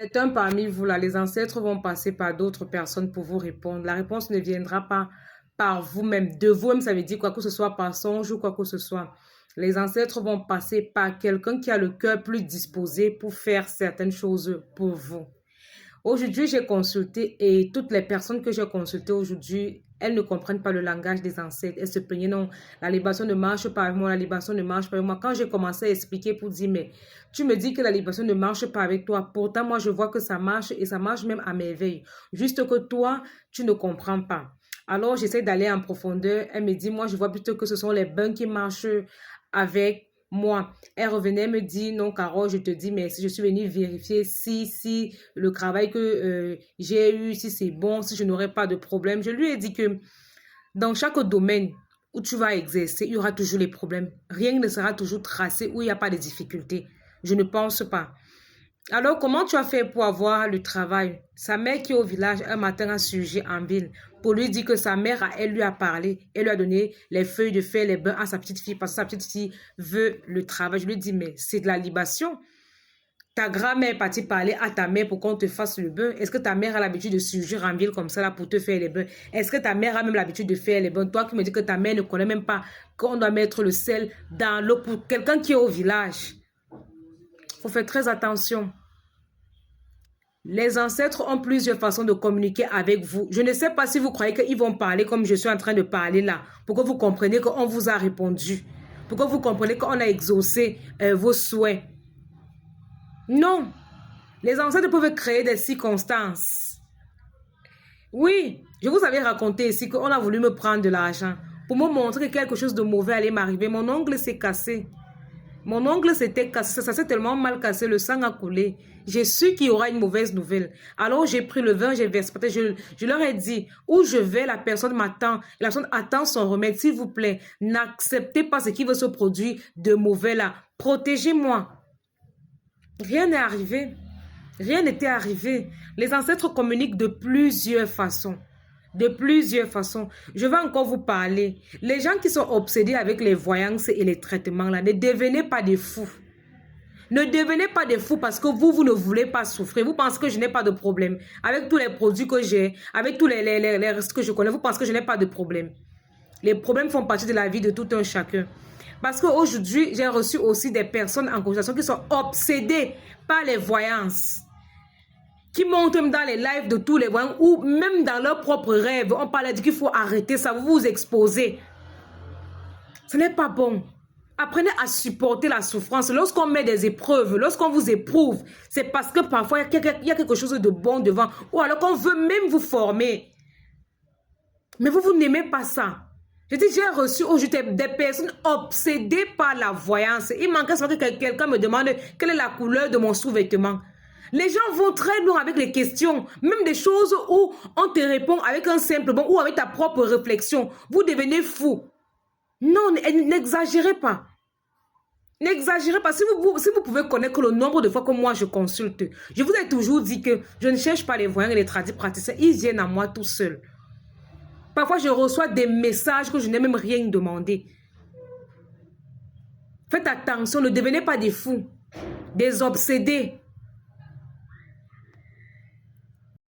Certains parmi vous, là, les ancêtres vont passer par d'autres personnes pour vous répondre. La réponse ne viendra pas par vous-même. De vous-même, ça veut dire quoi que ce soit par songe ou quoi que ce soit. Les ancêtres vont passer par quelqu'un qui a le cœur plus disposé pour faire certaines choses pour vous. Aujourd'hui, j'ai consulté et toutes les personnes que j'ai consultées aujourd'hui, elles ne comprennent pas le langage des ancêtres. Elles se plaignaient, non, la libation ne marche pas avec moi, la libation ne marche pas avec moi. Quand j'ai commencé à expliquer pour dire, mais tu me dis que la libation ne marche pas avec toi, pourtant moi je vois que ça marche et ça marche même à merveille. Juste que toi, tu ne comprends pas. Alors j'essaie d'aller en profondeur. Elle me dit, moi je vois plutôt que ce sont les bains qui marchent avec moi. Elle revenait me dire, non, Carole, je te dis, mais si je suis venue vérifier si le travail que j'ai eu, si c'est bon, si je n'aurai pas de problème. Je lui ai dit que dans chaque domaine où tu vas exercer, il y aura toujours les problèmes. Rien ne sera toujours tracé où il n'y a pas de difficultés. Je ne pense pas. Alors, comment tu as fait pour avoir le travail? Sa mère qui est au village, un matin a surgi en ville pour lui dire que sa mère, elle lui a parlé. Elle lui a donné les feuilles de faire les bains à sa petite fille parce que sa petite fille veut le travail. Je lui dis, mais c'est de la libation. Ta grand-mère est partie parler à ta mère pour qu'on te fasse le bain. Est-ce que ta mère a l'habitude de surgir en ville comme ça là pour te faire les bains? Est-ce que ta mère a même l'habitude de faire les bains? Toi qui me dis que ta mère ne connaît même pas qu'on doit mettre le sel dans l'eau pour quelqu'un qui est au village. Il faut faire très attention. Les ancêtres ont plusieurs façons de communiquer avec vous. Je ne sais pas si vous croyez qu'ils vont parler comme je suis en train de parler là. Pour que vous compreniez qu'on vous a répondu. Pour que vous compreniez qu'on a exaucé vos souhaits. Non. Les ancêtres peuvent créer des circonstances. Oui, je vous avais raconté ici qu'on a voulu me prendre de l'argent. Pour me montrer que quelque chose de mauvais allait m'arriver. Mon ongle s'est cassé. Mon ongle s'était cassé, ça s'est tellement mal cassé, le sang a coulé. J'ai su qu'il y aura une mauvaise nouvelle. Alors j'ai pris le vin, j'ai versé. Je leur ai dit, où je vais, la personne m'attend. La personne attend son remède. S'il vous plaît, n'acceptez pas ce qui veut se produire de mauvais là. Protégez-moi. Rien n'est arrivé. Rien n'était arrivé. Les ancêtres communiquent de plusieurs façons. De plusieurs façons. Je vais encore vous parler. Les gens qui sont obsédés avec les voyances et les traitements, là, ne devenez pas des fous. Ne devenez pas des fous parce que vous ne voulez pas souffrir. Vous pensez que je n'ai pas de problème. Avec tous les produits que j'ai, avec tous les restes que je connais, vous pensez que je n'ai pas de problème. Les problèmes font partie de la vie de tout un chacun. Parce qu'aujourd'hui, j'ai reçu aussi des personnes en consultation qui sont obsédées par les voyances. Qui montent même dans les lives de tous les voyants ou même dans leurs propres rêves. On parlait qu'il faut arrêter ça, vous vous exposez. Ce n'est pas bon. Apprenez à supporter la souffrance. Lorsqu'on met des épreuves, lorsqu'on vous éprouve, c'est parce que parfois il y a quelque chose de bon devant. Ou alors qu'on veut même vous former. Mais vous n'aimez pas ça. Je dis, j'ai reçu aujourd'hui des personnes obsédées par la voyance. Il manquait seulement que quelqu'un me demande quelle est la couleur de mon sous-vêtement. Les gens vont très loin avec les questions, même des choses où on te répond avec un simple bon ou avec ta propre réflexion. Vous devenez fou. Non, n'exagérez pas. N'exagérez pas. Si vous pouvez connaître le nombre de fois que moi je consulte, je vous ai toujours dit que je ne cherche pas les voyants et les praticiens. Ils viennent à moi tout seuls. Parfois, je reçois des messages que je n'ai même rien demandé. Faites attention, ne devenez pas des fous, des obsédés.